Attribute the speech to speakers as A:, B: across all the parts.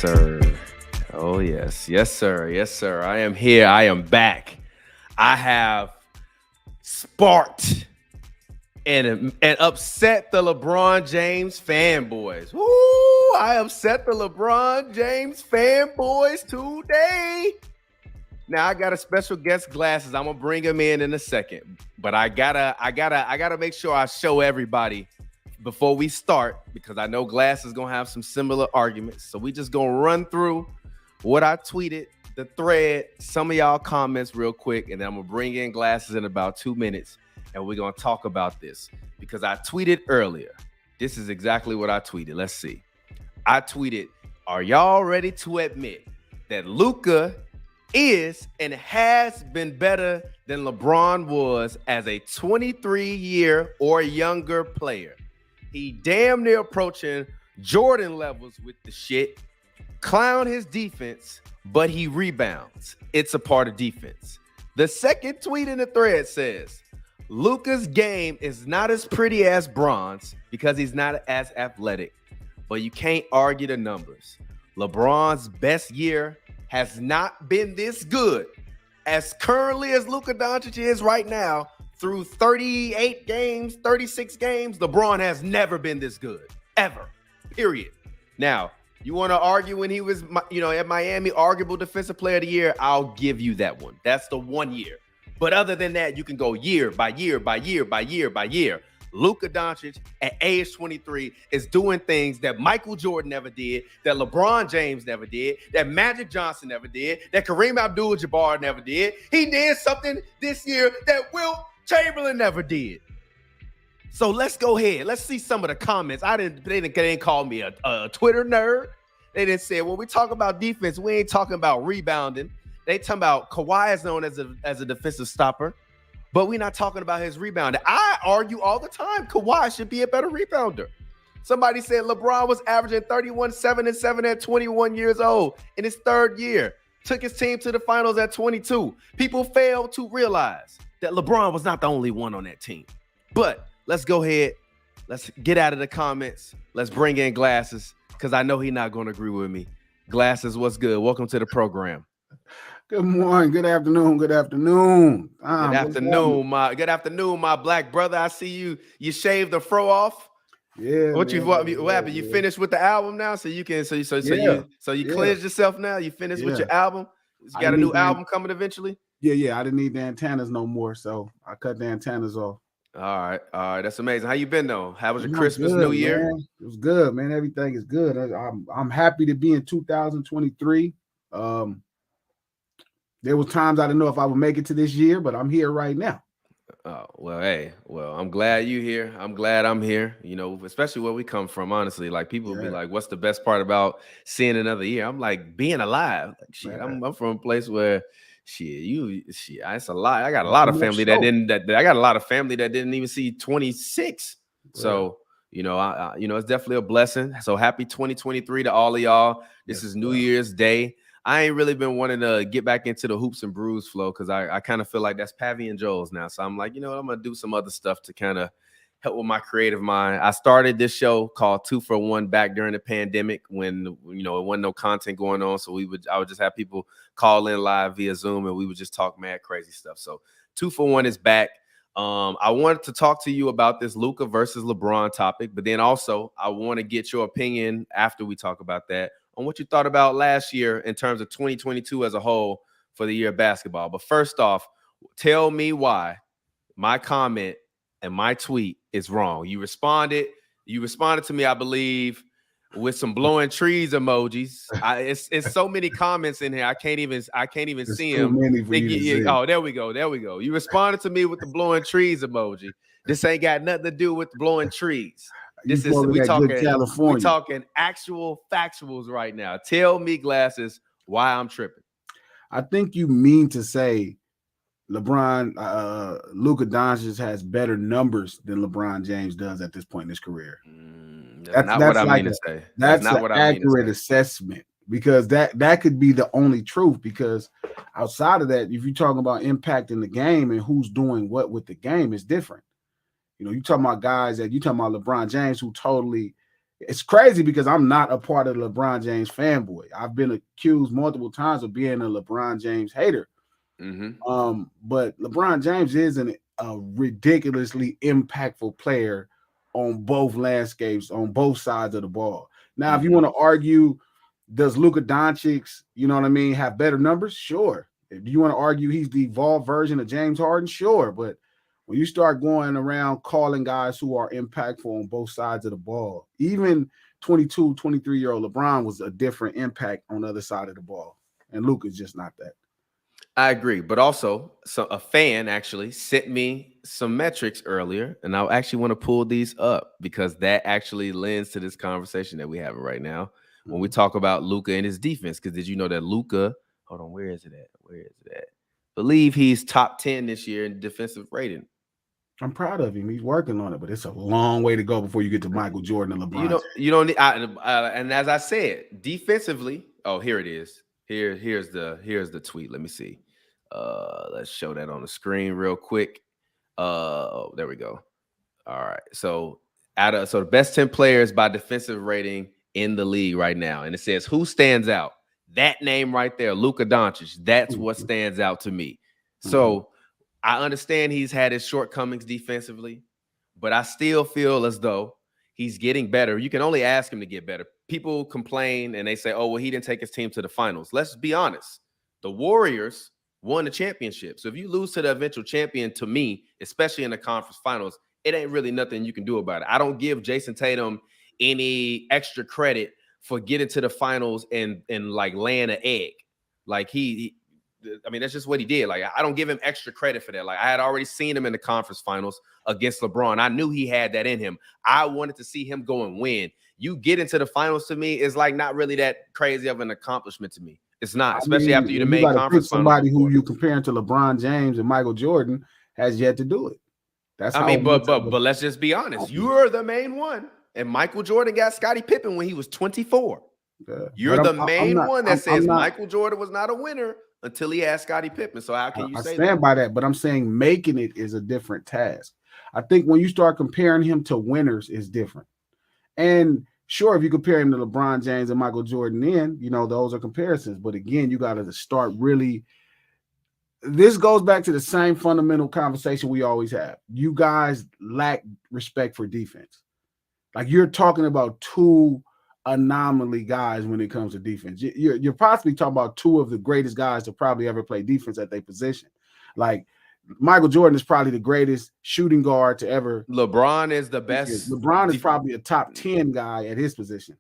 A: sir. Oh, yes. Yes, sir. Yes, sir. I am here. I am back. I have sparked and upset the LeBron James fanboys. Woo! I upset the LeBron James fanboys today. Now I got a special guest glasses. I'm gonna bring him in a second, but I gotta make sure I show everybody before we start, because I know Glass is gonna have some similar arguments. So we just gonna run through what I tweeted, the thread, some of y'all comments real quick, and then I'm gonna bring in Glasses in about 2 minutes, and we're gonna talk about this because I tweeted earlier. This is exactly what I tweeted. Let's see. I tweeted, "Are y'all ready to admit that Luka is and has been better than LeBron was as a 23-year or younger player? He damn near approaching Jordan levels with the shit. Clown his defense, but he rebounds. It's a part of defense." The second tweet in the thread says, "Luka's game is not as pretty as Bron's because he's not as athletic, but you can't argue the numbers. LeBron's best year has not been this good. As currently as Luka Doncic is right now, through 38 games, 36 games, LeBron has never been this good, ever, period." Now, you want to argue when he was, at Miami, arguable defensive player of the year, I'll give you that one. That's the 1 year. But other than that, you can go year by year by year by year by year. Luka Doncic at age 23 is doing things that Michael Jordan never did, that LeBron James never did, that Magic Johnson never did, that Kareem Abdul-Jabbar never did. He did something this year that Wilt Chamberlain never did. So let's go ahead. Let's see some of the comments. They didn't call me a Twitter nerd. They didn't say, when we talk about defense, we ain't talking about rebounding. They talking about Kawhi is known as a defensive stopper, but we're not talking about his rebounding. I argue all the time Kawhi should be a better rebounder. Somebody said LeBron was averaging 31, 7, and 7 at 21 years old in his third year. Took his team to the finals at 22. People fail to realize that LeBron was not the only one on that team. But let's go ahead. Let's get out of the comments. Let's bring in Glasses, because I know he's not going to agree with me. Glasses, what's good? Welcome to the program.
B: Good morning, good afternoon, good afternoon.
A: Good afternoon, my black brother. I see you shaved the fro off.
B: Yeah.
A: What happened? You finished with the album now, so you can you cleansed yourself now. You finished with your album. You got a new album coming eventually.
B: Yeah. I didn't need the antennas no more, so I cut the antennas off. All
A: right. That's amazing. How you been though? How was your Christmas, New Year?
B: Man. It was good, man. Everything is good. I'm happy to be in 2023. There was times I didn't know if I would make it to this year, but I'm here right now.
A: Oh, well, hey, I'm glad you're here. I'm glad I'm here, especially where we come from, honestly. Like, people will be like, what's the best part about seeing another year? I'm like, being alive. Like, shit, I'm from a place where, it's a lot. I got a lot of family that didn't even see 26. Yeah. So, it's definitely a blessing. So happy 2023 to all of y'all. This is New Year's Day. I ain't really been wanting to get back into the hoops and brews flow, because I kind of feel like that's Pavi and Joel's now. So I'm like, I'm going to do some other stuff to kind of help with my creative mind. I started this show called 2 for 1 back during the pandemic when, it wasn't no content going on. So I would just have people call in live via Zoom, and we would just talk mad crazy stuff. So 2 for 1 is back. I wanted to talk to you about this Luka versus LeBron topic, but then also I want to get your opinion after we talk about that on what you thought about last year in terms of 2022 as a whole for the year of basketball. But first off, tell me why my comment and my tweet is wrong. You responded to me, I believe, with some blowing trees emojis. It's so many comments in here. I can't even see them. Oh, there we go. You responded to me with the blowing trees emoji. This ain't got nothing to do with blowing trees. We talking actual factuals right now. Tell me, Glasses, why I'm tripping.
B: I think you mean to say Luka Doncic has better numbers than LeBron James does at this point in his career.
A: That's not what I mean to say.
B: That's not what I mean to say. Accurate assessment, because that could be the only truth. Because outside of that, if you're talking about impacting the game and who's doing what with the game, it's different. You talking about guys you talking about LeBron James, who totally It's crazy because I'm not a part of the LeBron James fanboy. I've been accused multiple times of being a LeBron James hater. But LeBron James is a ridiculously impactful player on both landscapes, on both sides of the ball. Now, if you want to argue, does Luka Doncic, you know what I mean, have better numbers? Sure. Do you want to argue he's the evolved version of James Harden? Sure. But when you start going around calling guys who are impactful on both sides of the ball, even 22, 23-year-old LeBron was a different impact on the other side of the ball. And Luka's just not that.
A: I agree, but also a fan actually sent me some metrics earlier, and I actually want to pull these up because that actually lends to this conversation that we have right now when we talk about Luka and his defense. Because did you know that Luka? Hold on, where is it at? Where is it at? Believe he's top 10 this year in defensive rating.
B: I'm proud of him. He's working on it, but it's a long way to go before you get to Michael Jordan and LeBron.
A: You don't need. And as I said, defensively. Oh, here it is. Here's the tweet. Let me see. Let's show that on the screen real quick. There we go. All right. So the best 10 players by defensive rating in the league right now, and it says who stands out. That name right there, Luka Doncic. That's what stands out to me. So I understand he's had his shortcomings defensively, but I still feel as though he's getting better. You can only ask him to get better. People complain and they say, "Oh, well, he didn't take his team to the finals." Let's be honest. The Warriors won the championship. So if you lose to the eventual champion, to me, especially in the conference finals, it ain't really nothing you can do about it. I don't give Jason Tatum any extra credit for getting to the finals and like laying an egg. Like I mean, that's just what he did. Like, I don't give him extra credit for that. Like, I had already seen him in the conference finals against LeBron. I knew he had that in him. I wanted to see him go and win. You get into the finals, to me, is like not really that crazy of an accomplishment to me. It's not, especially after you made conference finals.
B: Somebody who you comparing to LeBron James and Michael Jordan has yet to do it.
A: That's but let's just be honest. You're the main one, and Michael Jordan got Scottie Pippen when he was 24. Yeah. You're the main one that says Michael Jordan was not a winner until he had Scottie Pippen. So how can you say that? I
B: stand by that, but I'm saying making it is a different task. I think when you start comparing him to winners is different. And sure, if you compare him to LeBron James and Michael Jordan, then, you know, those are comparisons. But again, you got to start really. This goes back to the same fundamental conversation we always have. You guys lack respect for defense. Like, you're talking about two anomaly guys when it comes to defense. You're possibly talking about two of the greatest guys to probably ever play defense at their position. Like, Michael Jordan is probably the greatest shooting guard to ever.
A: LeBron is the best.
B: LeBron is probably a top 10 guy at his position.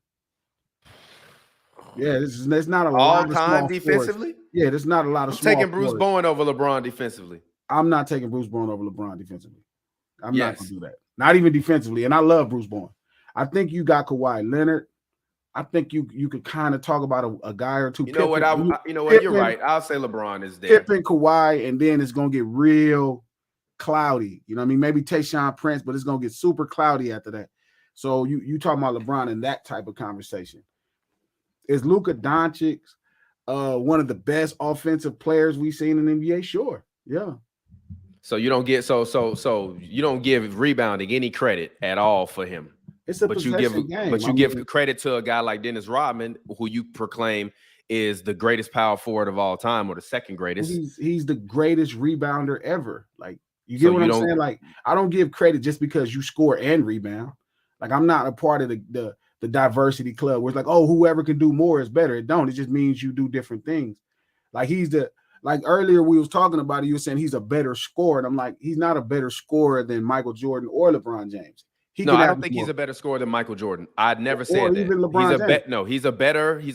B: Yeah, there's not a lot of
A: all-time defensively.
B: Forwards. Yeah, there's not a lot of.
A: I'm taking Bruce Bowen over LeBron defensively.
B: I'm not taking Bruce Bowen over LeBron defensively. I'm not gonna do that. Not even defensively. And I love Bruce Bowen. I think you got Kawhi Leonard. I think you could kind of talk about a guy or two.
A: You know what? You're right. I'll say LeBron is there.
B: Pippen, Kawhi, and then it's gonna get real cloudy. You know what I mean? Maybe Tayshaun Prince, but it's gonna get super cloudy after that. So you talking about LeBron in that type of conversation. Is Luka Doncic one of the best offensive players we've seen in the NBA? Sure. Yeah.
A: So you don't get so you don't give rebounding any credit at all for him.
B: It's a possession game.
A: But you give credit to a guy like Dennis Rodman, who you proclaim is the greatest power forward of all time, or the second greatest.
B: He's the greatest rebounder ever. Like, you get what I'm saying? Like, I don't give credit just because you score and rebound. Like, I'm not a part of the diversity club where it's like, oh, whoever can do more is better. It don't. It just means you do different things. Like, like earlier we was talking about it, you were saying he's a better scorer. And I'm like, he's not a better scorer than Michael Jordan or LeBron James.
A: I don't think he's a better scorer than Michael Jordan. I'd never said that.
B: Even LeBron
A: he's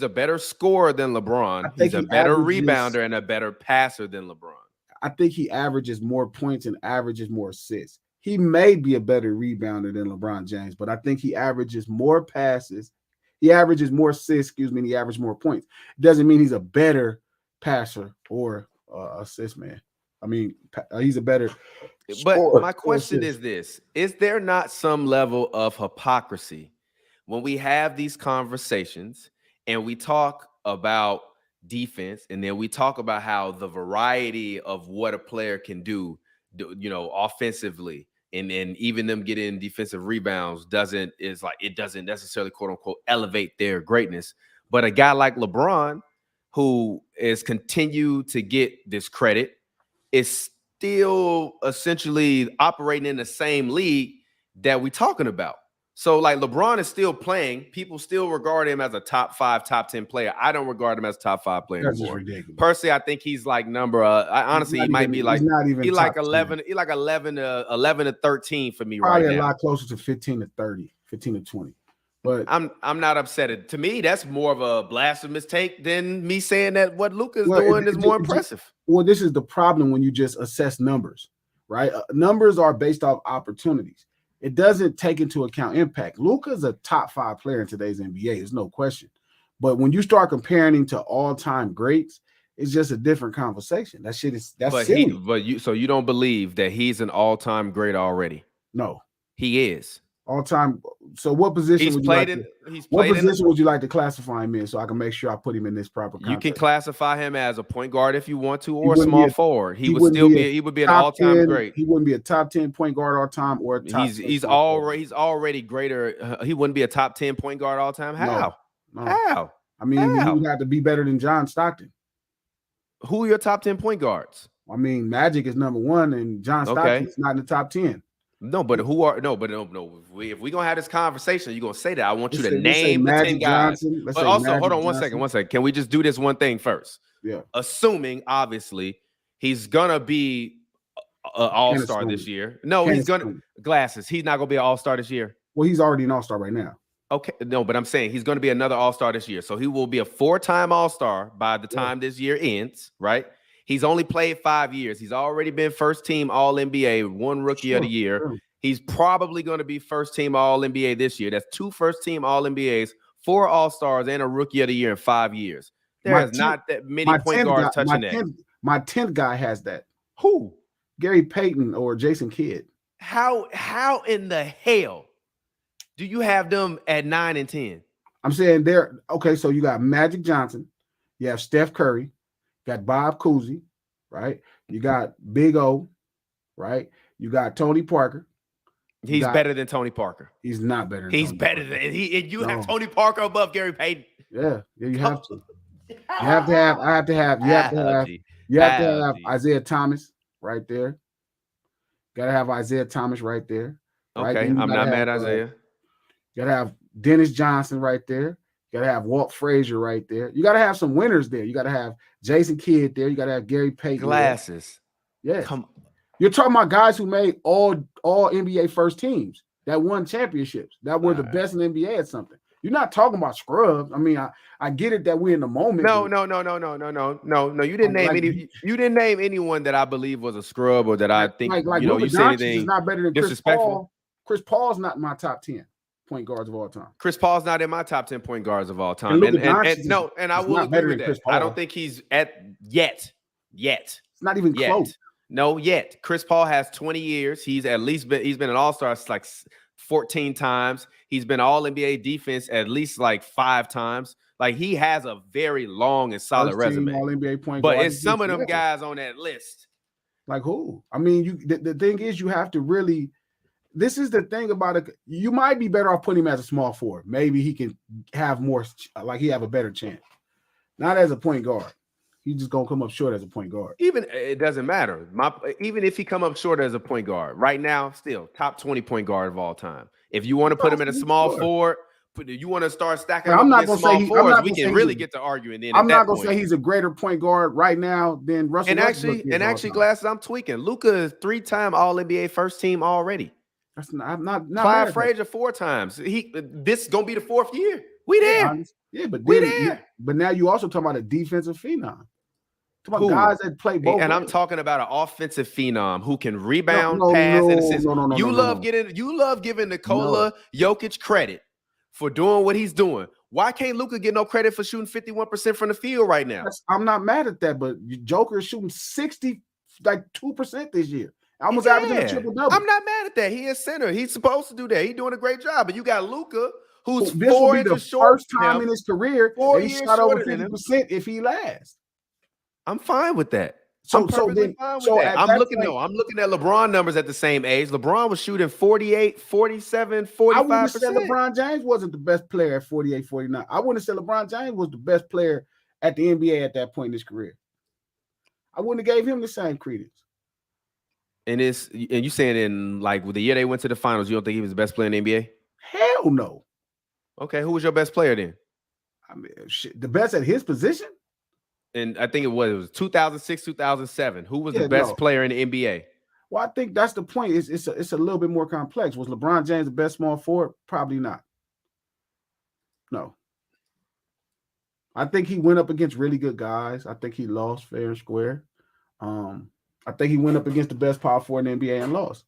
A: a better scorer than LeBron. He's a better rebounder and a better passer than LeBron.
B: I think he averages more points and averages more assists. He may be a better rebounder than LeBron James, but I think he averages more passes. He averages more assists, and he averages more points. Doesn't mean he's a better passer or assist man. I mean, he's a better.
A: But my question is this: is there not some level of hypocrisy when we have these conversations and we talk about defense, and then we talk about how the variety of what a player can do, offensively, and even them getting defensive rebounds doesn't necessarily quote unquote elevate their greatness. But a guy like LeBron, who is continued to get this credit, is still essentially operating in the same league that we're talking about. So like LeBron is still playing. People still regard him as a top 5, top 10 player. I don't regard him as a top 5 player
B: That's
A: anymore.
B: just ridiculous.
A: Personally, I think he's like number. Honestly, he might be like he like 11. He like 11 to 13 for me
B: probably
A: right now.
B: A lot closer to 15 to 30, 15 to 20. But
A: I'm not upset. To me, that's more of a blasphemous take than me saying that what Luka is doing is more impressive.
B: Well, this is the problem when you just assess numbers, right? Numbers are based off opportunities. It doesn't take into account impact. Luka's a top 5 player in today's NBA. There's no question. But when you start comparing him to all-time greats, it's just a different conversation. That's silly.
A: So you don't believe that he's an all-time great already?
B: No,
A: he is
B: all-time. So what position would you like to classify him in so I can make sure I put him in this proper context?
A: You can classify him as a point guard if you want to, or a small forward. He would be an all-time great.
B: He wouldn't be a top 10 point guard all time or a top.
A: He's already greater. He wouldn't be a top 10 point guard all time. How?
B: No.
A: How?
B: I mean, he would have to be better than John Stockton.
A: Who are your top 10 point guards?
B: I mean, Magic is number 1, and John Stockton is not in the top 10.
A: No, but who are no? If we're gonna have this conversation, you're gonna say that. I want you to name the 10 guys. But also, hold on one second. Can we just do this one thing first?
B: Yeah.
A: Assuming, obviously, he's gonna be an all-star this year. No, he's gonna glasses. He's not gonna be an all-star this year.
B: Well, he's already an all-star right now.
A: Okay, no, but I'm saying he's gonna be another all-star this year. So he will be a 4-time all-star by the time this year ends, right? He's only played 5 years. He's already been first team All-NBA, 1 rookie of the year. Sure. He's probably going to be first team All-NBA this year. That's 2 first team All-NBAs, 4 All-Stars, and a rookie of the year in 5 years. There's not that many point guards touching that.
B: My 10th guy has that.
A: Who?
B: Gary Payton or Jason Kidd.
A: How in the hell do you have them at 9 and 10?
B: I'm saying okay, so you got Magic Johnson, you have Steph Curry, got Bob Cousy, right? You got Big O, right? You got Tony Parker.
A: He's better than Tony Parker.
B: He's not better.
A: He's better than you have Tony Parker above Gary Payton.
B: Yeah, you have to. You have to have Isaiah Thomas right there. Gotta have Isaiah Thomas right there. Right?
A: Okay, I'm not mad at Isaiah.
B: You gotta have Dennis Johnson right there. You gotta have Walt Frazier right there. You gotta have some winners there. You gotta have Jason Kidd there. You gotta have Gary Payton.
A: Glasses.
B: Yeah. You're talking about guys who made all NBA first teams that won championships, that were the best in the NBA at something. You're not talking about scrubs. I mean, I get it that we're in the moment.
A: No. You didn't name You didn't name anyone that I believe was a scrub or that I think you said anything
B: is not better than
A: disrespectful.
B: Chris Paul's not my top 10 point guards of all time.
A: Chris Paul's not in my top 10 point guards of all time. And I will agree with that. I don't think he's at yet.
B: It's not even close.
A: No, yet. Chris Paul has 20 years. He's been an all-star like 14 times. He's been all-NBA defense at least like 5 times. Like he has a very long and solid resume.
B: All-NBA point
A: guard. But it's some of them guys on that list.
B: Like who? I mean, the thing is you have to really. This is the thing about it. You might be better off putting him as a small forward. Maybe he can have more, like he have a better chance. Not as a point guard. He's just gonna come up short as a point guard.
A: Even it doesn't matter. Even if he come up short as a point guard, right now, still top 20 point guard of all time. If you want to put him in a small forward, you want to start stacking up against small forwards, we can really get to arguing. Then
B: I'm not gonna say he's a greater point guard right now than Russell.
A: And actually, Glasses, I'm tweaking. Luka is 3-time All-NBA first team already.
B: That's not
A: Clyde Frazier 4 times. This is gonna be the 4th year. We there.
B: Yeah, but but now you also talking about a defensive phenom. Talking about guys that play both.
A: And I'm talking about an offensive phenom who can rebound, pass, and assist. You love giving Nikola Jokic credit for doing what he's doing. Why can't Luka get no credit for shooting 51% from the field right now?
B: I'm not mad at that, but Joker is shooting 62% this year. Almost averaging a triple-double.
A: I'm not mad at that. He is center. He's supposed to do that. He's doing a great job. But you got Luka, who's
B: this
A: 4
B: will be the
A: inches short.
B: First time in his career, he shot over 50% if he lasts.
A: I'm fine with that. I'm perfectly fine with that. I'm looking at LeBron numbers at the same age. LeBron was shooting 48, 47, 45%.
B: I wouldn't say LeBron James wasn't the best player at 48, 49. I wouldn't say LeBron James was the best player at the NBA at that point in his career. I wouldn't have gave him the same credence.
A: And you saying in like with the year they went to the finals, you don't think he was the best player in the NBA?
B: Hell no.
A: Okay, who was your best player then?
B: I mean, the best at his position?
A: And I think it was 2006, 2007. Who was the best player in the NBA?
B: Well, I think that's the point. It's a little bit more complex. Was LeBron James the best small forward? Probably not. No. I think he went up against really good guys. I think he lost fair and square. I think he went up against the best power forward in the NBA and lost.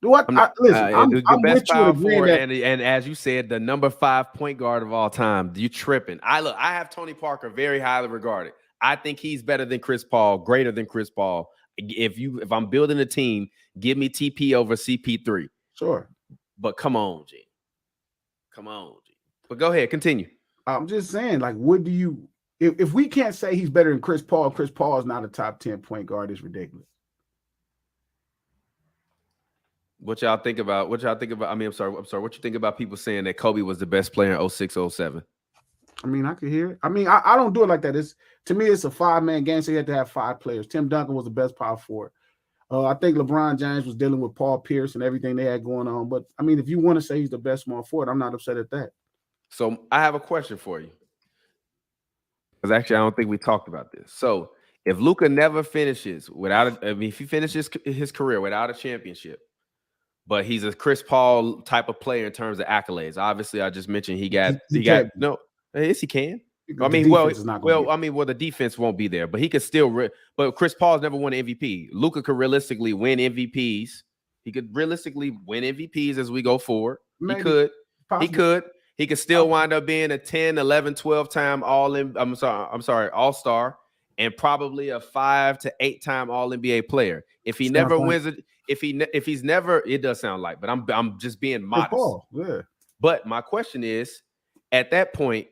B: I'm
A: the best power forward, and as you said, the number 5 point guard of all time. You tripping? I have Tony Parker very highly regarded. I think he's better than Chris Paul, greater than Chris Paul. If I'm building a team, give me TP over CP3.
B: Sure,
A: but come on, G. Come on, G. But go ahead, continue.
B: I'm just saying, like, what do you? If we can't say he's better than Chris Paul is not a top 10 point guard. It's ridiculous.
A: What y'all think about? I mean, I'm sorry. What you think about people saying that Kobe was the best player in 06, 07?
B: I mean, I could hear it. I mean, I don't do it like that. To me, it's a 5-man game, so you have to have 5 players. Tim Duncan was the best power forward. I think LeBron James was dealing with Paul Pierce and everything they had going on. But I mean, if you want to say he's the best small forward, I'm not upset at that.
A: So I have a question for you. Because actually, I don't think we talked about this. So if Luka never finishes if he finishes his career without a championship, but he's a Chris Paul type of player in terms of accolades. Obviously, I just mentioned he got no. Yes, he can. I mean, the defense won't be there, but he could still. But Chris Paul's never won an MVP. Luka could realistically win MVPs. He could realistically win MVPs as we go forward. Maybe. He could. He could still wind up being a 10, 11, 12 time All-Star and probably a 5 to 8 time All-NBA player. If he never wins it, if he's never, it does sound like, but I'm just being modest.
B: Yeah.
A: But my question is, at that point,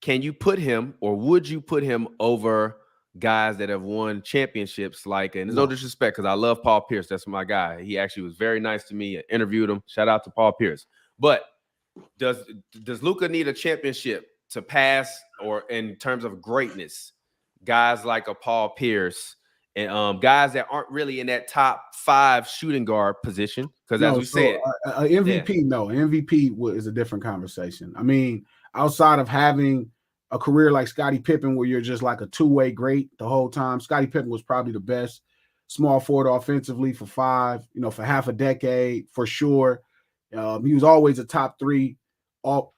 A: can you put him or would you put him over guys that have won championships? Like, and there's no disrespect because I love Paul Pierce. That's my guy. He actually was very nice to me. I interviewed him. Shout out to Paul Pierce. But does Luka need a championship to pass, or in terms of greatness, guys like a Paul Pierce and guys that aren't really in that top 5 shooting guard position? Because as we said,
B: MVP, MVP is a different conversation. I mean, outside of having a career like Scottie Pippen, where you're just like a two-way great the whole time, Scottie Pippen was probably the best small forward offensively for half a decade for sure. He was always a top 3.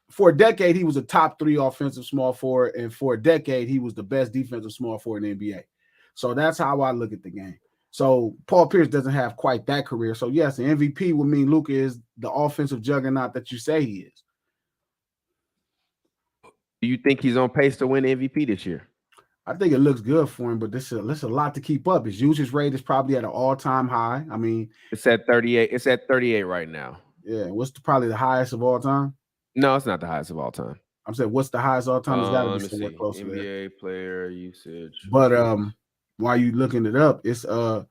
B: For a decade, he was a top 3 offensive small forward, and for a decade, he was the best defensive small forward in the NBA. So that's how I look at the game. So Paul Pierce doesn't have quite that career. So yes, the MVP would mean Luka is the offensive juggernaut that you say he is.
A: Do you think he's on pace to win MVP this year?
B: I think it looks good for him, but this is a lot to keep up. His usage rate is probably at an all-time high. I mean,
A: it's at 38. It's at 38 right now.
B: Yeah, what's probably the highest of all time?
A: No, it's not the highest of all time.
B: I'm saying, what's the highest of all time? It's got to be somewhere close to
A: NBA player usage.
B: But while you looking it up, it's I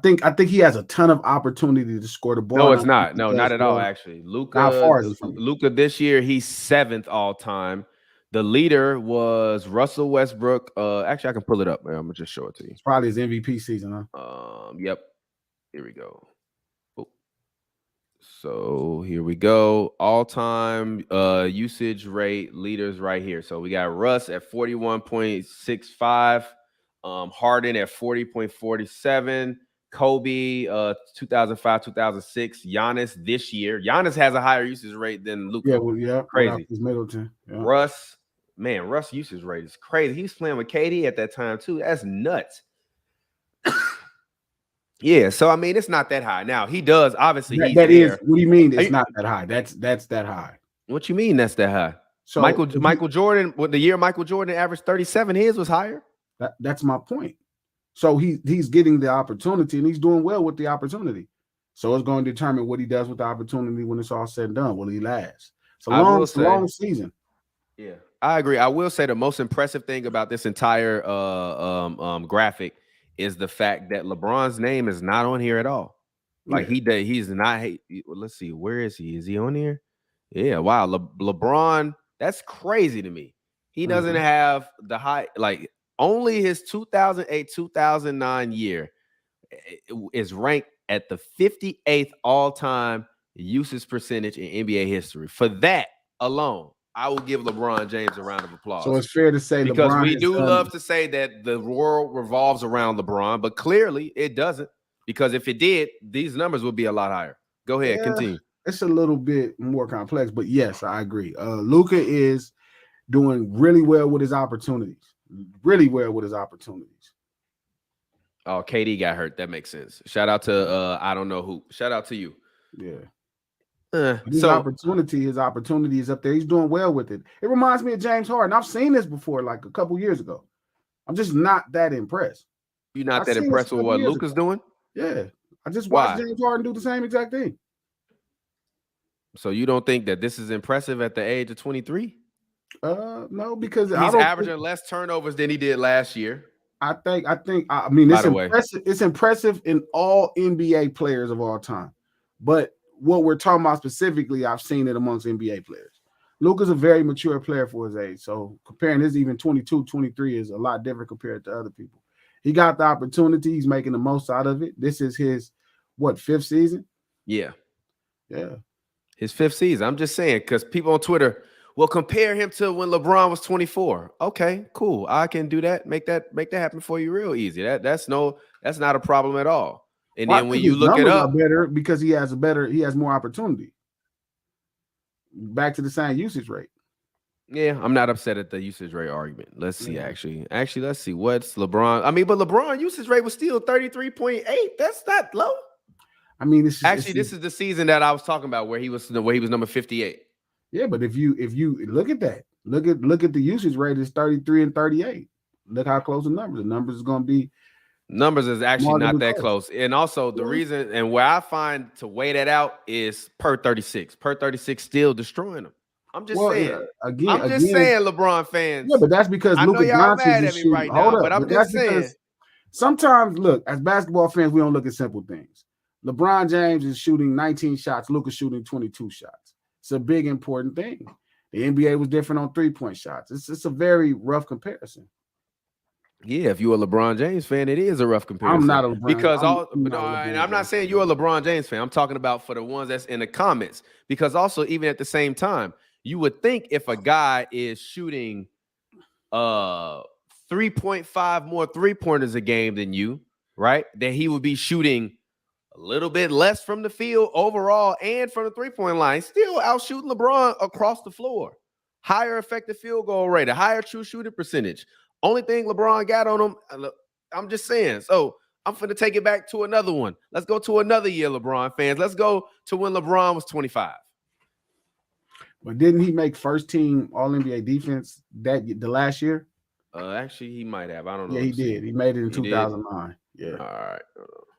B: think he has a ton of opportunity to score the ball.
A: No, it's not. No, not at all. Actually, Luka. How far is it from Luka this year? He's 7th all time. The leader was Russell Westbrook. Actually, I can pull it up. Man. I'm gonna just show it to you.
B: It's probably his MVP season,
A: huh? Yep. Here we go. So here we go. All-time usage rate leaders right here. So we got Russ at 41.65, Harden at 40.47, Kobe 2005, 2006, Giannis this year. Giannis has a higher usage rate than Luka.
B: Yeah,
A: crazy.
B: Middleton. Yeah.
A: Russ usage rate is crazy. He's playing with KD at that time too. That's nuts. Yeah, so I mean, it's not that high. Now he does obviously.
B: What do you mean? It's not that high. That's that high.
A: What you mean? That's that high. So Michael Jordan, the year Michael Jordan averaged 37, his was higher.
B: That's my point. So he's getting the opportunity and he's doing well with the opportunity. So it's going to determine what he does with the opportunity when it's all said and done. Will he last? It's a long season.
A: Yeah, I agree. I will say the most impressive thing about this entire graphic is the fact that LeBron's name is not on here at all. Like
B: Yeah.
A: he's not. Let's see, where is he? Is he on here? Yeah. Wow. LeBron. That's crazy to me. He doesn't have the high. Like only his 2008 2009 year is ranked at the 58th all time usage percentage in NBA history. For that alone, I will give LeBron James a round of applause.
B: So it's fair to say
A: because
B: LeBron
A: we do love to say that the world revolves around LeBron, but clearly it doesn't. Because if it did, these numbers would be a lot higher. Go ahead, continue.
B: It's a little bit more complex, but yes, I agree. Luka is doing really well with his opportunities. Really well with his opportunities.
A: Oh, KD got hurt. That makes sense. Shout out to I don't know who. Shout out to you.
B: Yeah. His opportunity is up there. He's doing well with it. It reminds me of James Harden. I've seen this before, like a couple years ago. I'm just not that impressed.
A: You're not that impressed with what Luka's doing?
B: Yeah. I just watched James Harden do the same exact thing.
A: So you don't think that this is impressive at the age of 23?
B: No, because
A: he's averaging less turnovers than he did last year.
B: I mean, it's impressive. It's impressive in all NBA players of all time. But what we're talking about specifically, I've seen it amongst NBA players. Luka's a very mature player for his age. So comparing his even 22, 23 is a lot different compared to other people. He got the opportunity. He's making the most out of it. This is his, fifth season?
A: Yeah.
B: Yeah.
A: His fifth season. I'm just saying, because people on Twitter will compare him to when LeBron was 24. Okay, cool. I can do that. Make that happen for you real easy. That's not a problem at all. And then when you look it up,
B: better because he has more opportunity. Back to the same usage rate.
A: Yeah, I'm not upset at the usage rate argument. Let's see, actually, let's see what's LeBron. I mean, but LeBron usage rate was still 33.8. That's not low.
B: I mean,
A: this is the season that I was talking about where he was number 58.
B: Yeah, but if you look at that, look at the usage rate is 33 and 38. Look how close the numbers is going to be.
A: Numbers is actually not that close. And also the reason and where I find to weigh that out is per 36. Per 36 still destroying them. I'm just saying. I'm just saying, LeBron fans.
B: Yeah, but that's because Luka
A: y'all mad at me right now, but I'm just saying.
B: Sometimes, look, as basketball fans, we don't look at simple things. LeBron James is shooting 19 shots. Luka's shooting 22 shots. It's a big, important thing. The NBA was different on three-point shots. It's a very rough comparison.
A: Yeah, if you're a LeBron James fan, it is a rough comparison.
B: I'm not a LeBron.
A: Because I'm not saying you're a LeBron James fan. I'm talking about for the ones that's in the comments. Because also, even at the same time, you would think if a guy is shooting 3.5 more three-pointers a game than you, right, that he would be shooting a little bit less from the field overall and from the three-point line, still out shooting LeBron across the floor. Higher effective field goal rate, a higher true shooting percentage. Only thing LeBron got on him, I'm just saying. So I'm finna take it back to another one. Let's go to another year, LeBron fans. Let's go to when LeBron was 25.
B: But didn't he make first team All-NBA defense the last year?
A: Actually, he might have. I don't know.
B: Yeah, he did. He made it in 2009. Yeah.
A: All right.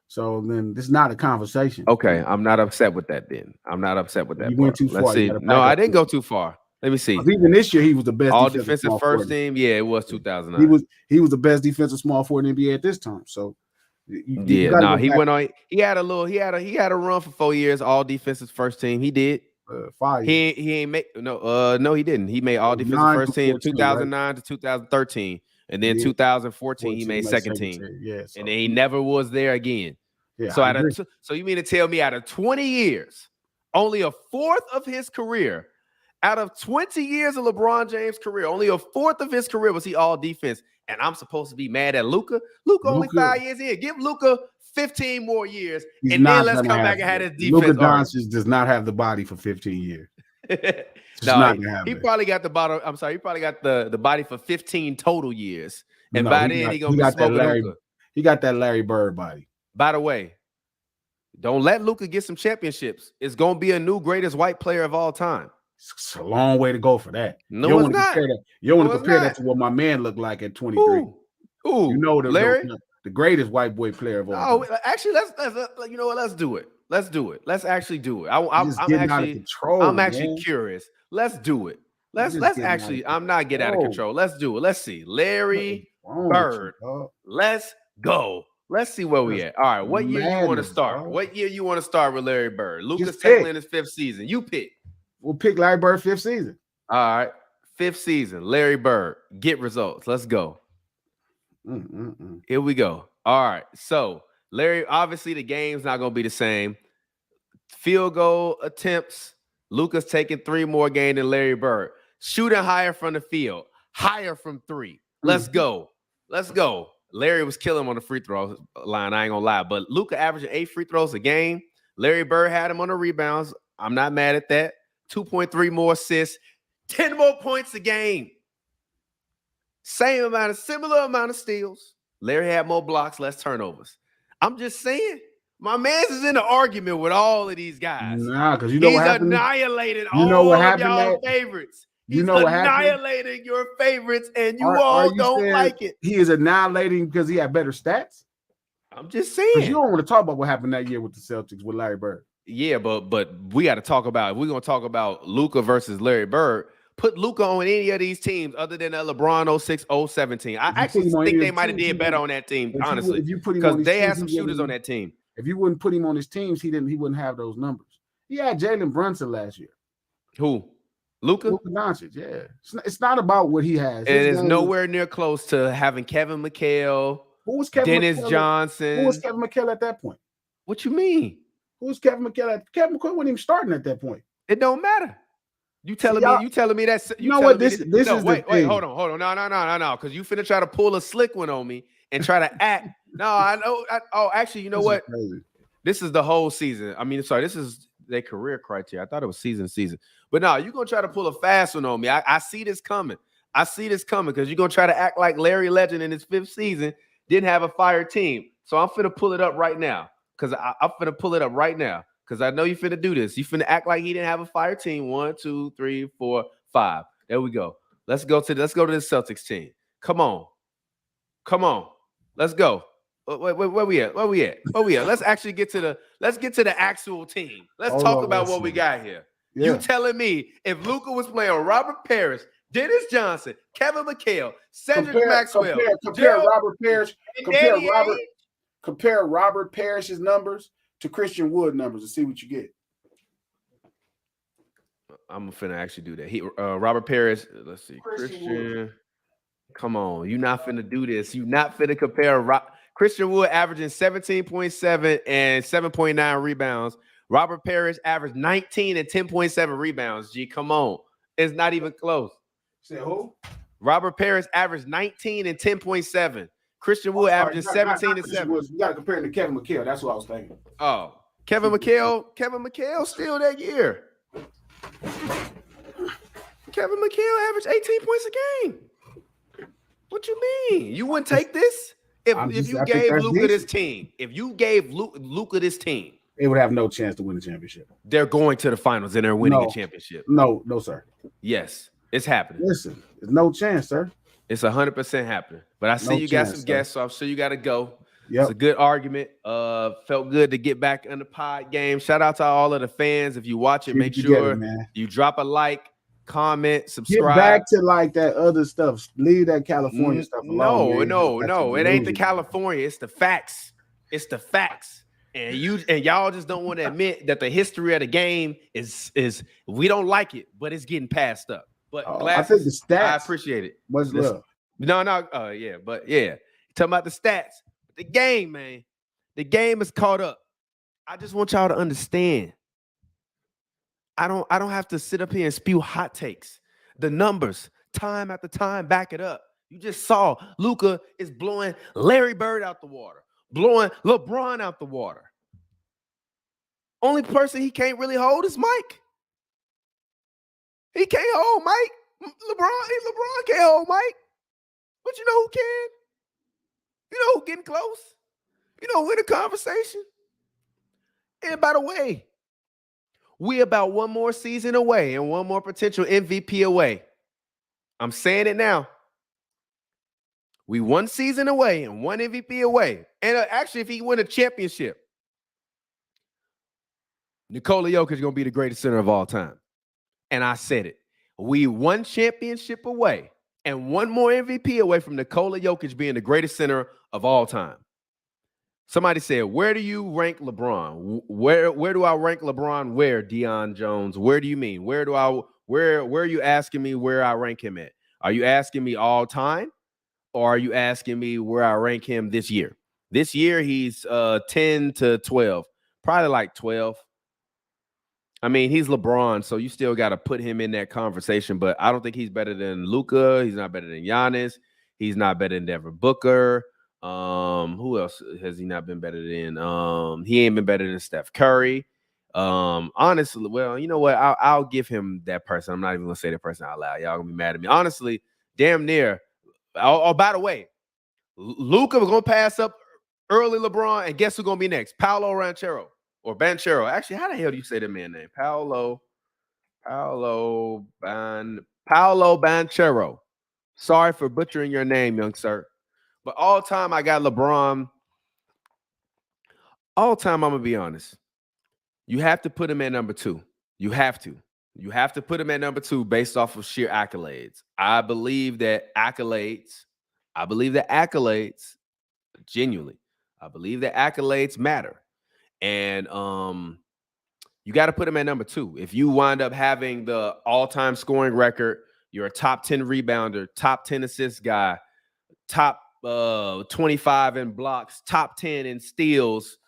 B: So then this is not a conversation.
A: Okay, I'm not upset with that then. I'm not upset with that.
B: You went too far.
A: Let's see. No, I didn't go too far. Let me see.
B: Even this year, he was the best
A: all defensive first team. Yeah, it was 2009.
B: He was the best defensive small forward in the NBA at this time. So
A: he went on. He had a run for 4 years. All defensive first team. He did.
B: 5 years.
A: He ain't make no he didn't. He made all defensive first team 2009 to 2013, and then 2014 he made second team.
B: Yeah,
A: and then he never was there again.
B: Yeah,
A: so you mean to tell me out of 20 years, only a fourth of his career. Out of 20 years of LeBron James' career, only a fourth of his career was he all defense. And I'm supposed to be mad at Luka? Luka only 5 years in. Give Luka 15 more years, and then let's come back and have his defense.
B: Luka Doncic does not have the body for 15 years.
A: He probably got the bottom. I'm sorry, he probably got the body for 15 total years. And by then he gonna be smoking Luka.
B: He got that Larry Bird body.
A: By the way, don't let Luka get some championships. It's gonna be a new greatest white player of all time.
B: It's a long way to go for that.
A: No, it's not.
B: You don't want to compare that to what my man looked like at 23.
A: Ooh,
B: you know
A: Larry,
B: the greatest white boy player of all time.
A: Actually, let's you know what? Let's do it. Let's do it. Let's actually do it. I'm actually
B: control,
A: actually curious. Let's do it. Let's actually, I'm not getting out of control. Let's do it. Let's see. Larry Bird. Let's go. Let's see where we at. All right. What year you want to start? What year you want to start with Larry Bird? Luka's technically in his 5th season. You pick.
B: We'll pick Larry Bird 5th season.
A: All right. 5th season. Larry Bird. Get results. Let's go. Here we go. All right. So Larry, obviously the game's not going to be the same. Field goal attempts. Luka's taking 3 more games than Larry Bird. Shooting higher from the field. Higher from 3. Let's go. Let's go. Larry was killing him on the free throw line. I ain't gonna lie. But Luka averaging 8 free throws a game. Larry Bird had him on the rebounds. I'm not mad at that. 2.3 more assists. 10 more points a game. Similar amount of steals. Larry had more blocks, less turnovers. I'm just saying. My man's is in an argument with all of these guys.
B: Nah, because you know what happened.
A: He's annihilated all of y'all favorites. He's annihilating your favorites, and you all don't like it.
B: He is annihilating because he had better stats?
A: I'm just saying.
B: You don't want to talk about what happened that year with the Celtics with Larry Bird.
A: Yeah, but we got to talk about, if we're going to talk about Luka versus Larry Bird, put Luka on any of these teams other than that LeBron 06, 07 team. I actually think they might have did better on that team, honestly, because they had some shooters on that team.
B: If you wouldn't put him on his teams, he wouldn't have those numbers. He had Jalen Brunson last year.
A: Who? Luka
B: Doncic, yeah. It's not about what he has.
A: And it's nowhere near close to having Kevin McHale, Dennis Johnson.
B: Who was Kevin McHale at that point?
A: What you mean?
B: Who was Kevin McHale? Kevin McHale wasn't even starting at that point.
A: It don't matter. You telling me that's
B: you know what this is?
A: Wait, hold on. No. Because you finna try to pull a slick one on me and try to act. No, I know. Actually, you know what? This is the whole season. I mean, sorry, this is their career criteria. I thought it was season. But no, you're gonna try to pull a fast one on me. I see this coming. Because you're gonna try to act like Larry Legend in his 5th season didn't have a fire team. So I'm finna pull it up right now. Because I know you finna do this. You finna act like he didn't have a fire team. 1, 2, 3, 4, 5. There we go. Let's go to the Celtics team. Come on. Let's go. Where we at? Let's actually get to the actual team. Let's talk about what we got here. Yeah. You telling me if Luka was playing Robert Parrish, Dennis Johnson, Kevin McHale, Cedric Maxwell,
B: compare Robert Parrish's numbers to Christian Wood numbers and see what you get.
A: I'm finna actually do that. Robert Parrish. Let's see, Christian. Come on, you not finna do this. You not finna compare Christian Wood averaging 17.7 and 7.9 rebounds. Robert Parrish averaged 19 and 10.7 rebounds. G, come on. It's not even close.
B: Say who?
A: Robert Parrish averaged 19 and 10.7. Christian Wood averaging 17 and 7.
B: You got to compare him to Kevin McHale. That's what I was thinking.
A: Oh, Kevin McHale still that year. Kevin McHale averaged 18 points a game. What you mean? You wouldn't take this? If you gave Luka this team,
B: they would have no chance to win the championship.
A: They're going to the finals and they're winning a championship.
B: No, sir.
A: Yes, it's happening.
B: Listen, there's no chance, sir.
A: It's 100% happening. But I see you got some guests, so I'm sure you got to go.
B: Yep.
A: It's a good argument. Felt good to get back in the pod game. Shout out to all of the fans. If you watch it, make sure you drop a like, comment, subscribe.
B: Get back to like that other stuff. Leave that California stuff alone.
A: No. It ain't the California. It's the facts. And y'all just don't want to admit that the history of the game is we don't like it, but it's getting passed up. But
B: I think the stats.
A: I appreciate it.
B: Much love.
A: No. Yeah. Talking about the stats. The game, man. The game is caught up. I just want y'all to understand. I don't have to sit up here and spew hot takes. The numbers, time after time, back it up. You just saw Luka is blowing Larry Bird out the water, blowing LeBron out the water. Only person he can't really hold is Mike. He can't hold Mike. LeBron can't hold Mike. But you know who can? You know who getting close? You know who in the conversation? And by the way, we about one more season away and one more potential MVP away. I'm saying it now. We one season away and one MVP away. And actually, if he win a championship, Nikola Jokic is going to be the greatest center of all time. And I said it. We one championship away and one more MVP away from Nikola Jokic being the greatest center of all time. Somebody said, where do you rank LeBron? Where do I rank LeBron? Where, Deion Jones? Where do you mean? Where are you asking me where I rank him at? Are you asking me all time? Or are you asking me where I rank him this year? This year, he's 10 to 12. Probably like 12. I mean, he's LeBron, so you still got to put him in that conversation. But I don't think he's better than Luka. He's not better than Giannis. He's not better than Devin Booker. Who else has he not been better than? He ain't been better than Steph Curry. Honestly, well, you know what? I'll give him that person. I'm not even gonna say that person out loud. Y'all gonna be mad at me. Honestly, damn near. Oh, by the way, Luka was gonna pass up early LeBron, and guess who's gonna be next? Paolo Ranchero or Banchero. Actually, how the hell do you say that man's name? Paolo Banchero. Sorry for butchering your name, young sir. But all time, I got LeBron. All time, I'm gonna be honest. You have to put him at number 2. You have to. You have to put him at number 2 based off of sheer accolades. I believe that accolades, genuinely, I believe that accolades matter. And you got to put him at number 2. If you wind up having the all-time scoring record, you're a top 10 rebounder, top 10 assist guy, top 25 in blocks, top 10 in steals.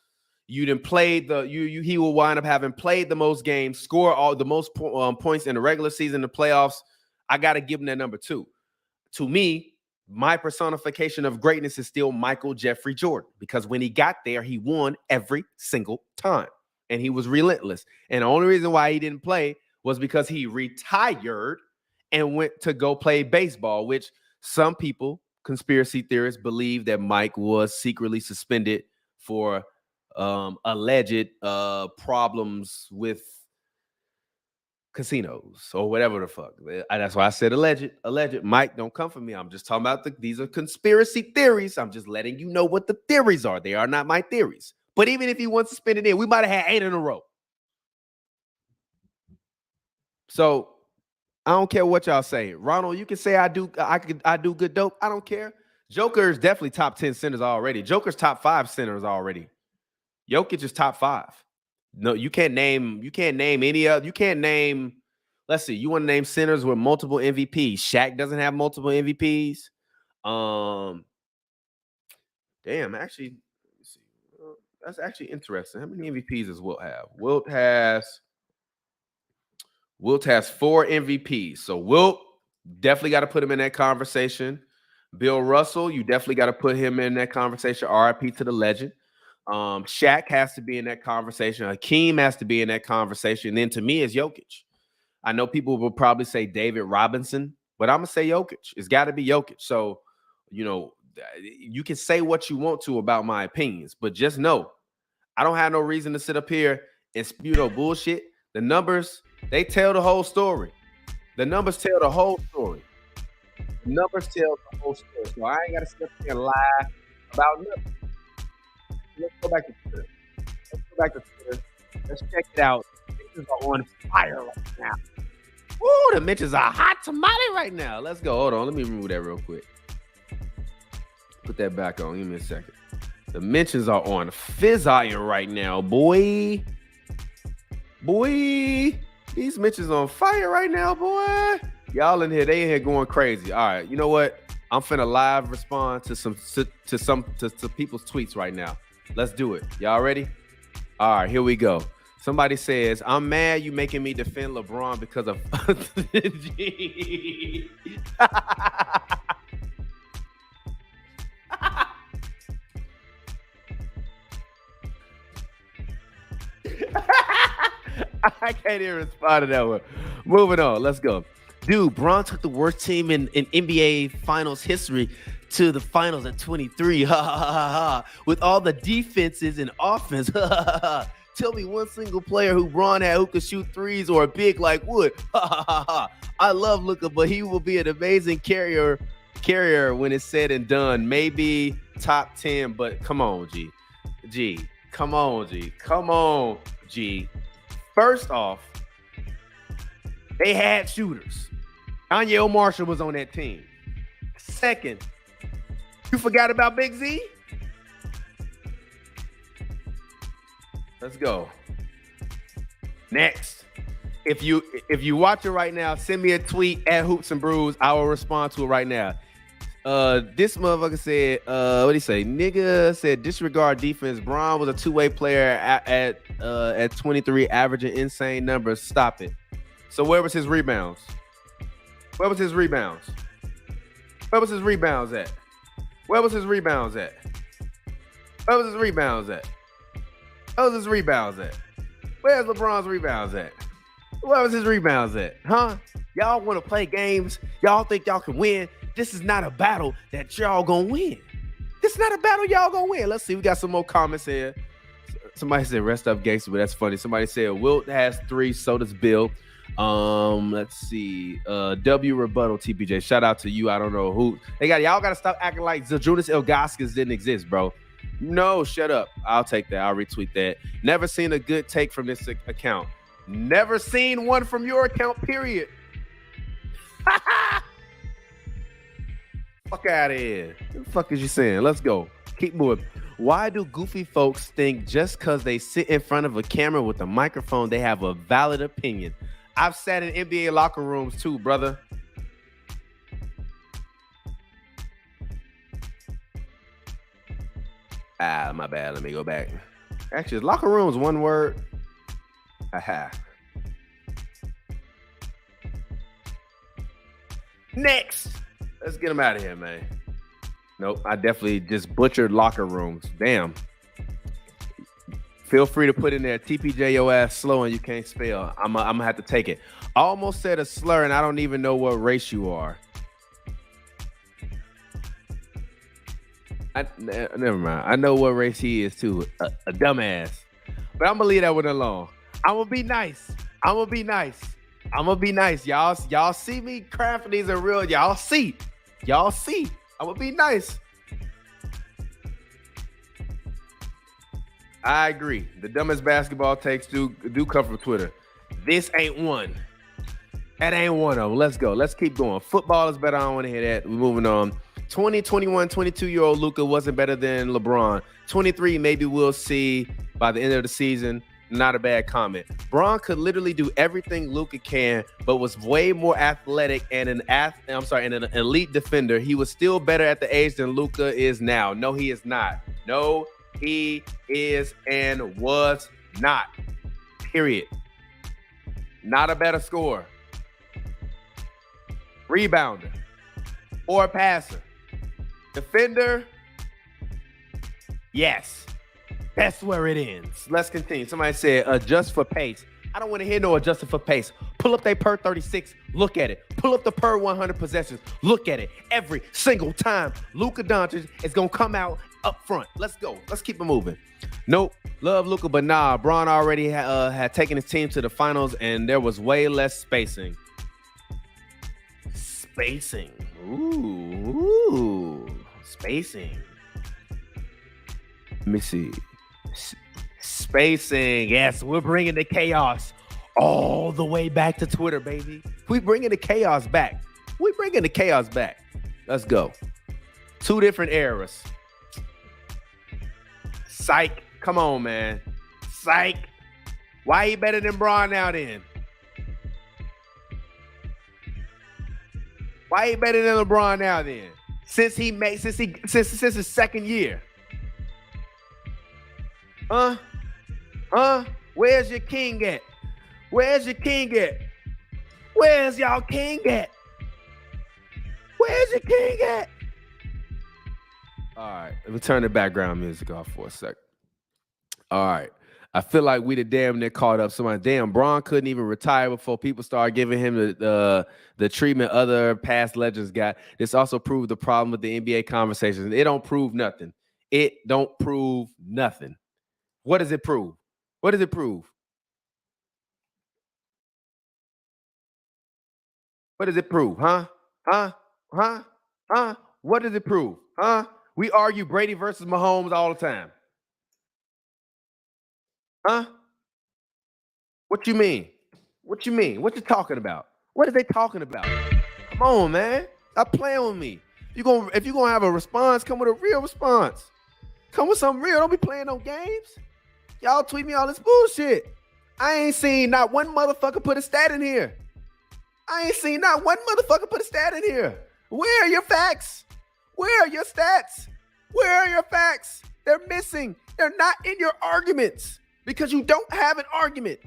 A: He will wind up having played the most games, score all the most points in the regular season, the playoffs. I got to give him that number 2. To me, my personification of greatness is still Michael Jeffrey Jordan, because when he got there, he won every single time and he was relentless. And the only reason why he didn't play was because he retired and went to go play baseball, which some people, conspiracy theorists, believe that Mike was secretly suspended for alleged problems with casinos or whatever the fuck. That's why I said alleged. Mike, don't come for me. I'm just talking about these are conspiracy theories. I'm just letting you know what the theories are. They are not my theories. But even if he was suspended in, we might have had 8 in a row. So I don't care what y'all say. Ronald, you can say I do good dope. I don't care. Joker's definitely top 10 centers already. Joker's top 5 centers already. Jokic is top 5. No, you can't name any other. You can't name, let's see, you want to name centers with multiple MVPs. Shaq doesn't have multiple MVPs. Damn, actually, let me see. That's actually interesting. How many MVPs does Wilt have? Wilt has 4 MVPs. So Wilt, definitely got to put him in that conversation. Bill Russell, you definitely got to put him in that conversation. RIP to the legend. Shaq has to be in that conversation. Hakeem has to be in that conversation. And then to me, it's Jokic. I know people will probably say David Robinson, but I'm going to say Jokic. It's got to be Jokic. So, you know, you can say what you want to about my opinions, but just know I don't have no reason to sit up here and spew no bullshit. The numbers, they tell the whole story. The numbers tell the whole story. The numbers tell the whole story. So I ain't got to sit up here and lie about nothing. Let's go back to Twitter. Let's check it out. The mentions are on fire right now. Woo, the mentions are hot tamale right now. Let's go. Hold on. Let me remove that real quick. Put that back on. Give me a second. The mentions are on fire right now, boy. These mentions on fire right now, boy. Y'all in here, they in here going crazy. All right, you know what? I'm finna live respond to people's tweets right now. Let's do it. Y'all ready? All right, here we go. Somebody says, I'm mad you making me defend LeBron because of G. I can't even respond to that one. Moving on. Let's go. Dude, Bron took the worst team in NBA Finals history to the finals at 23. With all the defenses and offense. Tell me one single player who Bron had who could shoot threes or a big like Wood. I love Luka, but he will be an amazing carrier when it's said and done. Maybe top 10, but come on, G. Come on, G. First off, they had shooters. Anya Marshall was on that team. Second, you forgot about Big Z? Let's go. Next. If you watch it right now, send me a tweet at Hoops and Brews. I will respond to it right now. This motherfucker said, what did he say? Nigga said disregard defense. Bron was a two-way player at 23, averaging insane numbers. Stop it. So where was his rebounds? Where was his rebounds? Where was his rebounds at? Where was his rebounds at? Where was his rebounds at? Where was his rebounds at? Where's LeBron's rebounds at? Where was his rebounds at? Huh? Y'all want to play games? Y'all think y'all can win? This is not a battle that y'all gonna win. This is not a battle y'all gonna win. Let's see. We got some more comments here. Somebody said rest up gangster, but that's funny. Somebody said Wilt has 3, so does Bill. Let's see. W rebuttal TPJ. Shout out to you. I don't know who. Y'all gotta stop acting like Zydrunas Ilgauskas didn't exist, bro. No, shut up. I'll take that. I'll retweet that. Never seen a good take from this account. Never seen one from your account, period. Fuck out of here. What the fuck is you saying? Let's go. Keep moving. Why do goofy folks think just because they sit in front of a camera with a microphone, they have a valid opinion? I've sat in NBA locker rooms too, brother. My bad. Let me go back. Actually, locker room is one word. Aha. Next. Let's get him out of here, man. Nope, I definitely just butchered locker rooms. Damn. Feel free to put in there, TPJ your ass slow and you can't spell. I'm gonna have to take it. I almost said a slur and I don't even know what race you are. Never mind. I know what race he is too. A dumbass. But I'm gonna leave that one alone. I'm gonna be nice. I'm gonna be nice. I'm gonna be nice. Y'all see me crafting these are real. Y'all see. I'm gonna be nice. I agree. The dumbest basketball takes do come from Twitter. This ain't one. That ain't one of them. Let's go. Let's keep going. Football is better. I don't want to hear that. We're moving on. 20, 21, 22-year-old Luka wasn't better than LeBron. 23, maybe we'll see by the end of the season. Not a bad comment. Bron could literally do everything Luka can, but was way more athletic and an elite defender. He was still better at the age than Luka is now. No, he is not. No, he is and was not. Period. Not a better scorer, rebounder, or passer. Defender, yes. That's where it ends. Let's continue. Somebody said adjust for pace. I don't want to hear no adjusting for pace. Pull up they per 36. Look at it. Pull up the per 100 possessions. Look at it. Every single time Luka Doncic is going to come out up front. Let's go. Let's keep it moving. Nope. Love Luka, but nah. Bron already had taken his team to the finals, and there was way less spacing. Spacing. Ooh. Spacing. Let me see. Spacing. Yes, we're bringing the chaos all the way back to Twitter, baby. We bringing the chaos back. Let's go. 2 different eras. Psych. Come on, man. Psych. Why he better than Bron now then? Why he better than LeBron now then? Since his second year. Huh? Where's your king at? Where's y'all king at? Where's your king at? All right, let me turn the background music off for a sec. All right. I feel like we the damn near caught up. Somebody, damn, Bron couldn't even retire before people started giving him the treatment other past legends got. This also proved the problem with the NBA conversations. It don't prove nothing. What does it prove? What does it prove? What does it prove? Huh? What does it prove? Huh? We argue Brady versus Mahomes all the time. Huh? What you mean? What you talking about? What are they talking about? Come on, man. Stop playing with me. If you're gonna have a response, come with a real response. Come with something real. Don't be playing no games. Y'all tweet me all this bullshit. I ain't seen not one motherfucker put a stat in here. Where are your facts? Where are your stats? Where are your facts? They're missing. They're not in your arguments because you don't have an argument.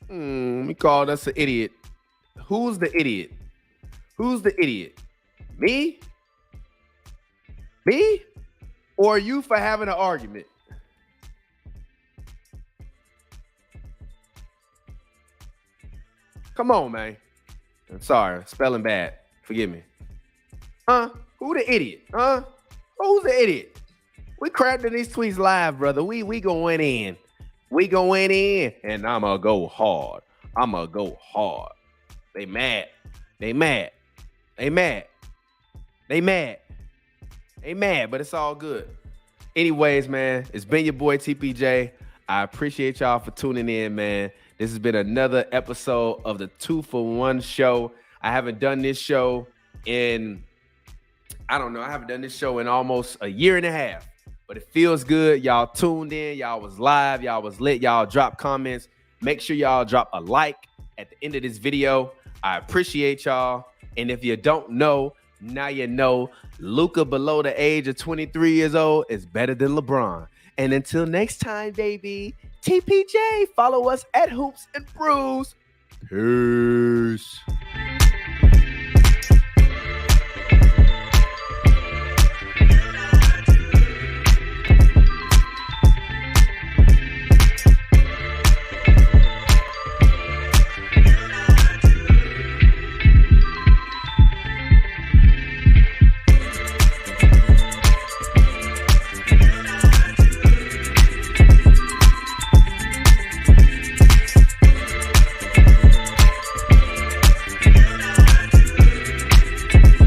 A: We called us an idiot. Who's the idiot? Me? Or you for having an argument? Come on, man. I'm sorry. Spelling bad. Forgive me. Who the idiot? Who's the idiot? We crafting these tweets live, brother. We going in. And I'ma go hard. They mad. But it's all good. Anyways, man, it's been your boy TPJ. I appreciate y'all for tuning in, man. This has been another episode of the 2-for-1 show. I haven't done this show in almost a year and a half, but it feels good. Y'all tuned in. Y'all was live. Y'all was lit. Y'all dropped comments. Make sure y'all drop a like at the end of this video. I appreciate y'all. And if you don't know, now you know, Luka below the age of 23 years old is better than LeBron. And until next time, baby, TPJ, follow us at Hoops and Brews. Peace.